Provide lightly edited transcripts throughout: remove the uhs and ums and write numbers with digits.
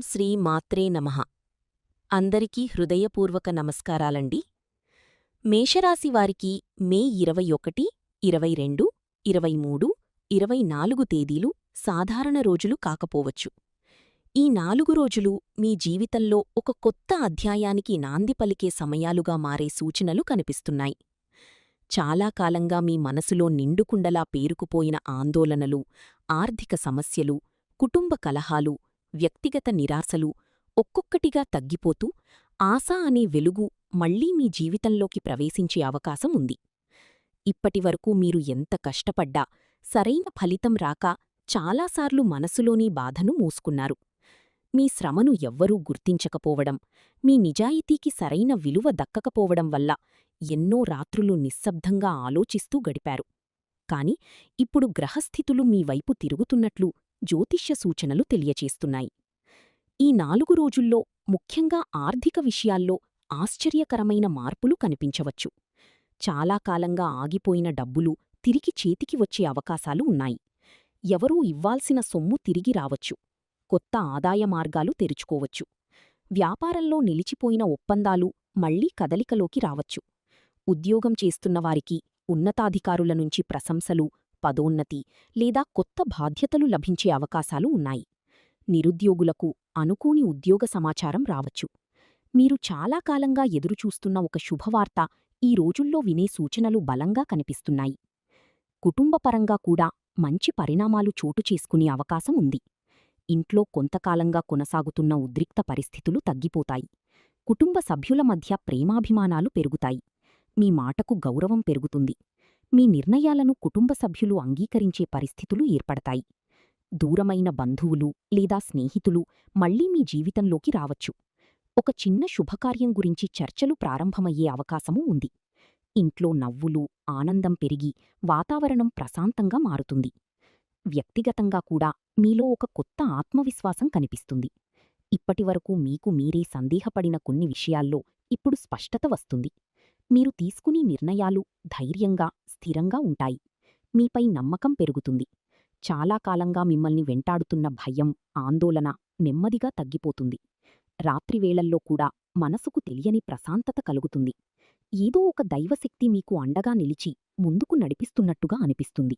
శ్రీ మాత్రే నమః. అందరికీ హృదయపూర్వక నమస్కారాలండి. మేషరాశివారికి మే 21, 22, 23, 24 తేదీలు సాధారణ రోజులు కాకపోవచ్చు. ఈ 4 రోజులు మీ జీవితంలో ఒక కొత్త అధ్యాయానికి నాంది పలికే సమయాలుగా మారే సూచనలు కనిపిస్తున్నాయి. చాలా కాలంగా మీ మనసులో నిండుకుండలా పేరుకుపోయిన ఆందోళనలు, ఆర్థిక సమస్యలు, కుటుంబ కలహాలు, వ్యక్తిగత నిరాశలు ఒక్కొక్కటిగా తగ్గిపోతూ ఆశ అనే వెలుగు మళ్లీ మీ జీవితంలోకి ప్రవేశించే అవకాశం ఉంది. ఇప్పటివరకు మీరు ఎంత కష్టపడ్డా సరైన ఫలితం రాక చాలాసార్లు మనసులోని బాధను మూసుకున్నారు. మీ శ్రమను ఎవ్వరూ గుర్తించకపోవడం, మీ నిజాయితీకి సరైన విలువ దక్కకపోవడం వల్ల ఎన్నో రాత్రులు నిశ్శబ్దంగా ఆలోచిస్తూ గడిపారు. కాని ఇప్పుడు గ్రహస్థితులు మీ వైపు తిరుగుతున్నట్లు జ్యోతిష్య సూచనలు తెలియచేస్తున్నాయి. ఈ 4 రోజుల్లో ముఖ్యంగా ఆర్థిక విషయాల్లో ఆశ్చర్యకరమైన మార్పులు కనిపించవచ్చు. చాలా కాలంగా ఆగిపోయిన డబ్బులు తిరిగి చేతికి వచ్చే అవకాశాలు ఉన్నాయి. ఎవరూ ఇవ్వాల్సిన సొమ్ము తిరిగి రావచ్చు. కొత్త ఆదాయ మార్గాలు తెరుచుకోవచ్చు. వ్యాపారంలో నిలిచిపోయిన ఒప్పందాలు మళ్లీ కదలికలోకి రావచ్చు. ఉద్యోగం చేస్తున్నవారికి ఉన్నతాధికారుల నుంచి ప్రశంసలు, పదోన్నతి లేదా కొత్త బాధ్యతలు లభించే అవకాశాలు ఉన్నాయి. నిరుద్యోగులకు అనుకోని ఉద్యోగ సమాచారం రావచ్చు. మీరు చాలా కాలంగా ఎదురుచూస్తున్న ఒక శుభవార్త ఈ రోజుల్లో వినే సూచనలు బలంగా కనిపిస్తున్నాయి. కుటుంబపరంగా కూడా మంచి పరిణామాలు చోటు చేసుకునే అవకాశం ఉంది. ఇంట్లో కొంతకాలంగా కొనసాగుతున్న ఉద్రిక్త పరిస్థితులు తగ్గిపోతాయి. కుటుంబ సభ్యుల మధ్య ప్రేమాభిమానాలు పెరుగుతాయి. మీ మాటకు గౌరవం పెరుగుతుంది. మీ నిర్ణయాలను కుటుంబ సభ్యులు అంగీకరించే పరిస్థితులు ఏర్పడతాయి. దూరమైన బంధువులు లేదా స్నేహితులు మళ్లీ మీ జీవితంలోకి రావచ్చు. ఒక చిన్న శుభకార్యం గురించి చర్చలు ప్రారంభమయ్యే అవకాశమూ ఉంది. ఇంట్లో నవ్వులు, ఆనందం పెరిగి వాతావరణం ప్రశాంతంగా మారుతుంది. వ్యక్తిగతంగా కూడా మీలో ఒక కొత్త ఆత్మవిశ్వాసం కనిపిస్తుంది. ఇప్పటివరకు మీకు మీరే సందేహపడిన కొన్ని విషయాల్లో ఇప్పుడు స్పష్టత వస్తుంది. మీరు తీసుకునే నిర్ణయాలు ధైర్యంగా, స్థిరంగా ఉంటాయి. మీపై నమ్మకం పెరుగుతుంది. చాలా కాలంగా మిమ్మల్ని వెంటాడుతున్న భయం, ఆందోళన నెమ్మదిగా తగ్గిపోతుంది. రాత్రివేళల్లో కూడా మనసుకు తెలియని ప్రశాంతత కలుగుతుంది. ఏదో ఒక దైవశక్తి మీకు అండగా నిలిచి ముందుకు నడిపిస్తున్నట్టుగా అనిపిస్తుంది.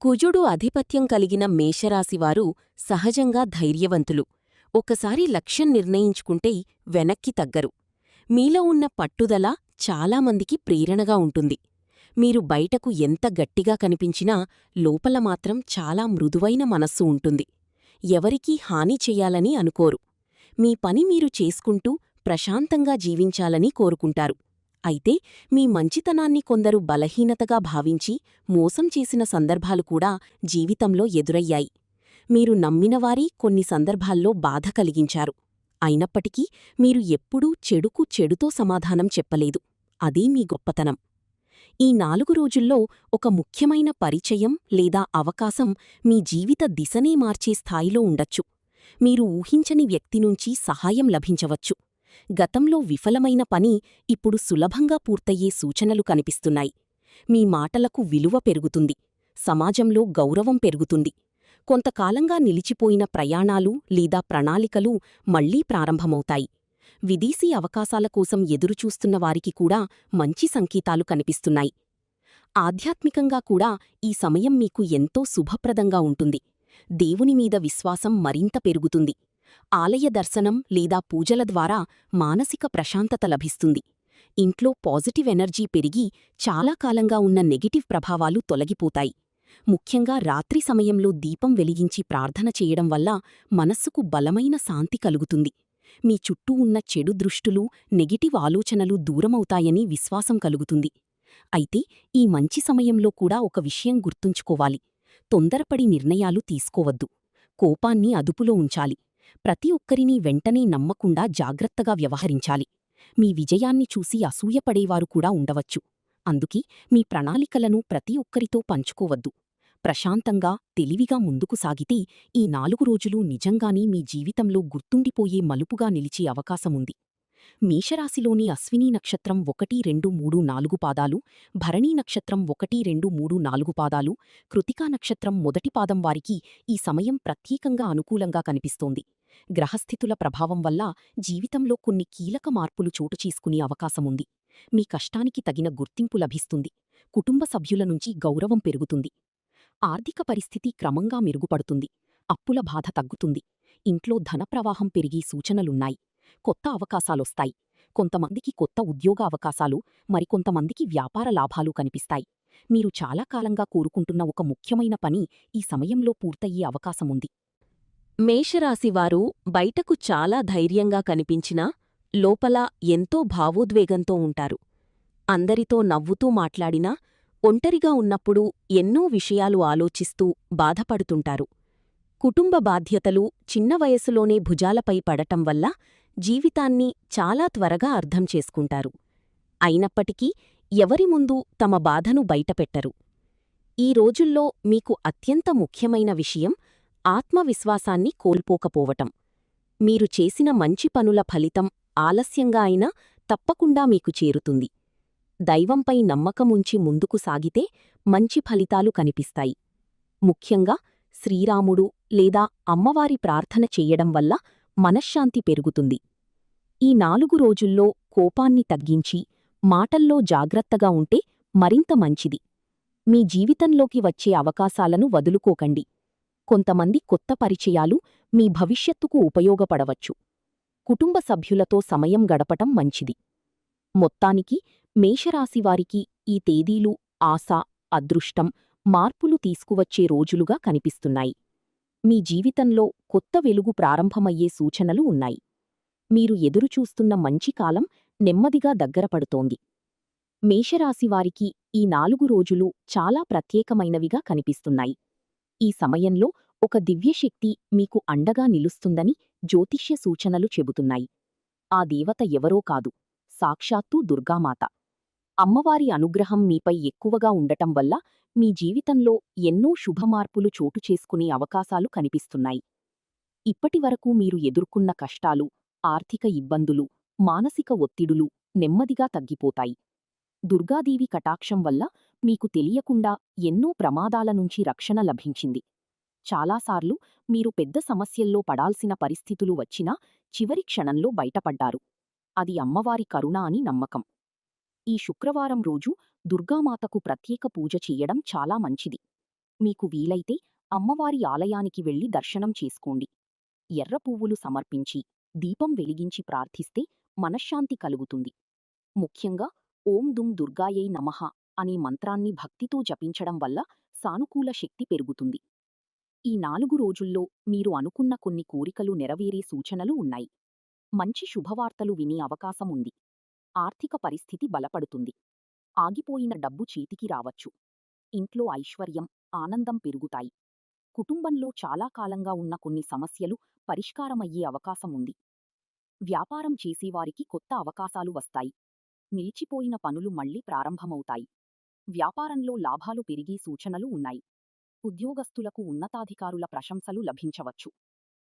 కుజుడు ఆధిపత్యం కలిగిన మేషరాశివారు సహజంగా ధైర్యవంతులు. ఒకసారి లక్ష్యం నిర్ణయించుకుంటే వెనక్కి తగ్గరు. మీలో ఉన్న పట్టుదల చాలామందికి ప్రేరణగా ఉంటుంది. మీరు బయటకు ఎంత గట్టిగా కనిపించినా లోపల మాత్రం చాలా మృదువైన మనస్సు ఉంటుంది. ఎవరికీ హాని చెయ్యాలని అనుకోరు. మీ పని మీరు చేసుకుంటూ ప్రశాంతంగా జీవించాలని కోరుకుంటారు. అయితే మీ మంచితనాన్ని కొందరు బలహీనతగా భావించి మోసం చేసిన సందర్భాలు కూడా జీవితంలో ఎదురయ్యాయి. మీరు నమ్మినవారీ కొన్ని సందర్భాల్లో బాధ కలిగించారు. అయినప్పటికీ మీరు ఎప్పుడూ చెడుకు చెడుతో సమాధానం చెప్పలేదు. అదే మీ గొప్పతనం. ఈ 4 రోజుల్లో ఒక ముఖ్యమైన పరిచయం లేదా అవకాశం మీ జీవిత దిశనే మార్చే స్థాయిలో ఉండొచ్చు. మీరు ఊహించని వ్యక్తినుంచి సహాయం లభించవచ్చు. గతంలో విఫలమైన పని ఇప్పుడు సులభంగా పూర్తయ్యే సూచనలు కనిపిస్తున్నాయి. మీ మాటలకు విలువ పెరుగుతుంది. సమాజంలో గౌరవం పెరుగుతుంది. కొంతకాలంగా నిలిచిపోయిన ప్రయాణాలు లేదా ప్రణాళికలు మళ్లీ ప్రారంభమవుతాయి. విదేశీ అవకాశాల కోసం ఎదురుచూస్తున్న వారికి కూడా మంచి సంకేతాలు కనిపిస్తున్నాయి. ఆధ్యాత్మికంగా కూడా ఈ సమయం మీకు ఎంతో శుభప్రదంగా ఉంటుంది. దేవునిమీద విశ్వాసం మరింత పెరుగుతుంది. ఆలయ దర్శనం లేదా పూజల ద్వారా మానసిక ప్రశాంతత లభిస్తుంది. ఇంట్లో పాజిటివ్ ఎనర్జీ పెరిగి చాలా కాలంగా ఉన్న నెగటివ్ ప్రభావాలు తొలగిపోతాయి. ముఖ్యంగా రాత్రి సమయంలో దీపం వెలిగించి ప్రార్థన చేయడం వల్ల మనస్సుకు బలమైన శాంతి కలుగుతుంది. మీ చుట్టూ ఉన్న చెడు దృష్టులు, నెగటివ్ ఆలోచనలు దూరమవుతాయని విశ్వాసం కలుగుతుంది. అయితే ఈ మంచి సమయంలో కూడా ఒక విషయం గుర్తుంచుకోవాలి. తొందరపడి నిర్ణయాలు తీసుకోవద్దు. కోపాన్ని అదుపులో ఉంచాలి. ప్రతి ఒక్కరినీ వెంటనే నమ్మకుండా జాగ్రత్తగా వ్యవహరించాలి. మీ విజయాన్ని చూసి అసూయపడేవారు కూడా ఉండవచ్చు. అందుకే మీ ప్రణాళికలను ప్రతి ఒక్కరితో పంచుకోవద్దు. ప్రశాంతంగా, తెలివిగా ముందుకు సాగితే ఈ 4 రోజులు నిజంగానే మీ జీవితంలో గుర్తుండిపోయే మలుపుగా నిలిచే అవకాశముంది. మేషరాశిలోని అశ్వినీ నక్షత్రం 1, 2, 3, 4 పాదాలు, భరణీ నక్షత్రం 1, 2, 3, 4 పాదాలు, కృతికా నక్షత్రం మొదటి పాదం వారికి ఈ సమయం ప్రత్యేకంగా అనుకూలంగా కనిపిస్తోంది. గ్రహస్థితుల ప్రభావం వల్ల జీవితంలో కొన్ని కీలక మార్పులు చోటు చేసుకునే అవకాశముంది. మీ కష్టానికి తగిన గుర్తింపు లభిస్తుంది. కుటుంబ సభ్యుల నుంచి గౌరవం పెరుగుతుంది. ఆర్థిక పరిస్థితి క్రమంగా మెరుగుపడుతుంది. అప్పుల బాధ తగ్గుతుంది. ఇంట్లో ధన ప్రవాహం పెరిగి సూచనలున్నాయి. కొత్త అవకాశాలొస్తాయి. కొంతమందికి కొత్త ఉద్యోగ అవకాశాలు, మరికొంతమందికి వ్యాపార లాభాలు కనిపిస్తాయి. మీరు చాలా కాలంగా కోరుకుంటున్న ఒక ముఖ్యమైన పని ఈ సమయంలో పూర్తయ్యే అవకాశముంది. మేషరాశివారు బయటకు చాలా ధైర్యంగా కనిపించినా లోపల ఎంతో భావోద్వేగంతో ఉంటారు. అందరితో నవ్వుతూ మాట్లాడినా ఒంటరిగా ఉన్నప్పుడు ఎన్నో విషయాలు ఆలోచిస్తూ బాధపడుతుంటారు. కుటుంబ బాధ్యతలు చిన్న వయసులోనే భుజాలపై పడటం వల్ల జీవితాన్ని చాలా త్వరగా అర్థం చేసుకుంటారు. అయినప్పటికీ ఎవరి ముందు తమ బాధను బయటపెట్టరు. ఈ రోజుల్లో మీకు అత్యంత ముఖ్యమైన విషయం ఆత్మవిశ్వాసాన్ని కోల్పోకపోవటం. మీరు చేసిన మంచి పనుల ఫలితం ఆలస్యంగా అయినా తప్పకుండా మీకు చేరుతుంది. దైవంపై నమ్మకముంచి ముందుకు సాగితే మంచి ఫలితాలు కనిపిస్తాయి. ముఖ్యంగా శ్రీరాముడు లేదా అమ్మవారి ప్రార్థన చెయ్యడం వల్ల మనశ్శాంతి పెరుగుతుంది. ఈ 4 రోజుల్లో కోపాన్ని తగ్గించి మాటల్లో జాగ్రత్తగా ఉంటే మరింత మంచిది. మీ జీవితంలోకి వచ్చే అవకాశాలను వదులుకోకండి. కొంతమంది కొత్త పరిచయాలు మీ భవిష్యత్తుకు ఉపయోగపడవచ్చు. కుటుంబ సభ్యులతో సమయం గడపటం మంచిది. మొత్తానికి మేషరాశివారికి ఈ తేదీలు ఆశ, అదృష్టం, మార్పులు తీసుకువచ్చే రోజులుగా కనిపిస్తున్నాయి. మీ జీవితంలో కొత్త వెలుగు ప్రారంభమయ్యే సూచనలు ఉన్నాయి. మీరు ఎదురుచూస్తున్న మంచి కాలం నెమ్మదిగా దగ్గరపడుతోంది. మేషరాశివారికి ఈ 4 రోజులు చాలా ప్రత్యేకమైనవిగా కనిపిస్తున్నాయి. ఈ సమయంలో ఒక దివ్యశక్తి మీకు అండగా నిలుస్తుందని జ్యోతిష్య సూచనలు చెబుతున్నాయి. ఆ దేవత ఎవరో కాదు, సాక్షాత్తూ దుర్గామాత. అమ్మవారి అనుగ్రహం మీపై ఎక్కువగా ఉండటం వల్ల మీ జీవితంలో ఎన్నో శుభమార్పులు చోటు చేసుకునే అవకాశాలు కనిపిస్తున్నాయి. ఇప్పటివరకు మీరు ఎదుర్కొన్న కష్టాలు, ఆర్థిక ఇబ్బందులు, మానసిక ఒత్తిడులు నెమ్మదిగా తగ్గిపోతాయి. దుర్గాదేవి కటాక్షం వల్ల మీకు తెలియకుండా ఎన్నో ప్రమాదాల నుంచి రక్షణ లభించింది. చాలాసార్లు మీరు పెద్ద సమస్యల్లో పడాల్సిన పరిస్థితులు వచ్చినా చివరి క్షణంలో బయటపడ్డారు. అది అమ్మవారి కరుణ అని నమ్మకం. ఈ శుక్రవారం రోజు దుర్గామాతకు ప్రత్యేక పూజ చెయ్యడం చాలా మంచిది. మీకు వీలైతే అమ్మవారి ఆలయానికి వెళ్లి దర్శనం చేసుకోండి. ఎర్ర పువ్వులు సమర్పించి దీపం వెలిగించి ప్రార్థిస్తే మనశ్శాంతి కలుగుతుంది. ముఖ్యంగా ఓం దుం దుర్గాయై నమః అనే మంత్రాన్ని భక్తితో జపించడం వల్ల సానుకూల శక్తి పెరుగుతుంది. ఈ 4 రోజుల్లో మీరు అనుకున్న కొన్ని కోరికలు నెరవేరే సూచనలు ఉన్నాయి. మంచి శుభవార్తలు వినే అవకాశం ఉంది. ఆర్థిక పరిస్థితి బలపడుతుంది. ఆగిపోయిన డబ్బు చేతికి రావచ్చు. ఇంట్లో ఐశ్వర్యం, ఆనందం పెరుగుతాయి. కుటుంబంలో చాలా కాలంగా ఉన్న కొన్ని సమస్యలు పరిష్కారమయ్యే అవకాశముంది. వ్యాపారం చేసేవారికి కొత్త అవకాశాలు వస్తాయి. నిలిచిపోయిన పనులు మళ్లీ ప్రారంభమవుతాయి. వ్యాపారంలో లాభాలు పెరిగే సూచనలు ఉన్నాయి. ఉద్యోగస్తులకు ఉన్నతాధికారుల ప్రశంసలు లభించవచ్చు.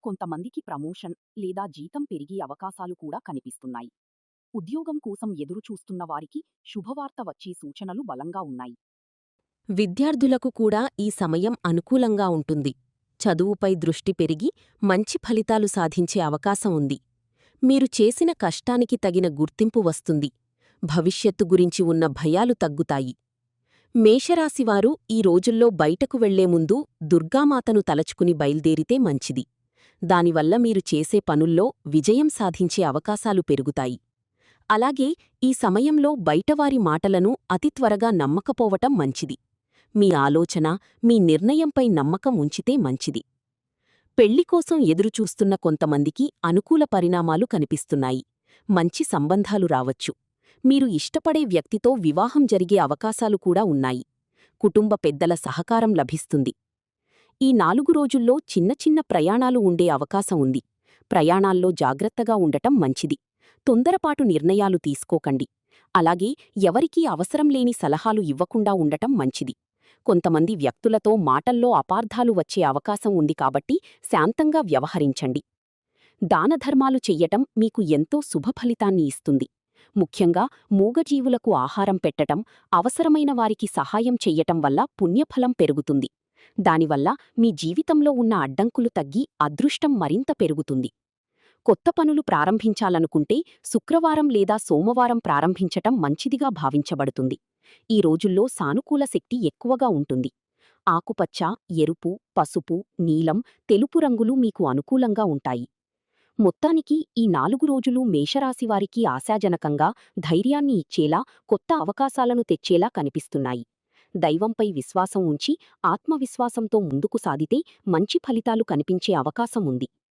కొంతమందికి ప్రమోషన్ లేదా జీతం పెరిగే అవకాశాలు కూడా కనిపిస్తున్నాయి. ఉద్యోగం కోసం ఎదురుచూస్తున్న వారికి శుభవార్త వచ్చే సూచనలు బలంగా ఉన్నాయి. విద్యార్థులకు కూడా ఈ సమయం అనుకూలంగా ఉంటుంది. చదువుపై దృష్టి పెరిగి మంచి ఫలితాలు సాధించే అవకాశం ఉంది. మీరు చేసిన కష్టానికి తగిన గుర్తింపు వస్తుంది. భవిష్యత్తు గురించి ఉన్న భయాలు తగ్గుతాయి. మేషరాశివారు ఈ రోజుల్లో బయటకు వెళ్లే ముందు దుర్గామాతను తలచుకుని బయల్దేరితే మంచిది. దానివల్ల మీరు చేసే పనుల్లో విజయం సాధించే అవకాశాలు పెరుగుతాయి. అలాగే ఈ సమయంలో బయటవారి మాటలను అతి త్వరగా నమ్మకపోవటం మంచిది. మీ ఆలోచన, మీ నిర్ణయంపై నమ్మకం ఉంచితే మంచిది. పెళ్లికోసం ఎదురుచూస్తున్న కొంతమందికి అనుకూల పరిణామాలు కనిపిస్తున్నాయి. మంచి సంబంధాలు రావచ్చు. మీరు ఇష్టపడే వ్యక్తితో వివాహం జరిగే అవకాశాలు కూడా ఉన్నాయి. కుటుంబ పెద్దల సహకారం లభిస్తుంది. ఈ 4 రోజుల్లో చిన్న చిన్న ప్రయాణాలు ఉండే అవకాశం ఉంది. ప్రయాణాల్లో జాగ్రత్తగా ఉండటం మంచిది. తొందరపాటు నిర్ణయాలు తీసుకోకండి. అలాగే ఎవరికీ అవసరం లేని సలహాలు ఇవ్వకుండా ఉండటం మంచిది. కొంతమంది వ్యక్తులతో మాటల్లో అపార్థాలు వచ్చే అవకాశం ఉంది కాబట్టి శాంతంగా వ్యవహరించండి. దానధర్మాలు చెయ్యటం మీకు ఎంతో శుభఫలితాన్ని ఇస్తుంది. ముఖ్యంగా మూగజీవులకు ఆహారం పెట్టటం, అవసరమైన వారికి సహాయం చెయ్యటం వల్ల పుణ్యఫలం పెరుగుతుంది. దానివల్ల మీ జీవితంలో ఉన్న అడ్డంకులు తగ్గి అదృష్టం మరింత పెరుగుతుంది. కొత్త పనులు ప్రారంభించాలనుకుంటే శుక్రవారం లేదా సోమవారం ప్రారంభించటం మంచిదిగా భావించబడుతుంది. ఈ రోజుల్లో సానుకూల శక్తి ఎక్కువగా ఉంటుంది. ఆకుపచ్చ, ఎరుపు, పసుపు, నీలం, తెలుపు రంగులు మీకు అనుకూలంగా ఉంటాయి. మొత్తానికి ఈ 4 రోజులు మేషరాశివారికి ఆశాజనకంగా, ధైర్యాన్ని ఇచ్చేలా, కొత్త అవకాశాలను తెచ్చేలా కనిపిస్తున్నాయి. దైవంపై విశ్వాసం ఉంచి, ఆత్మవిశ్వాసంతో ముందుకు సాగితే మంచి ఫలితాలు కనిపించే అవకాశం ఉంది.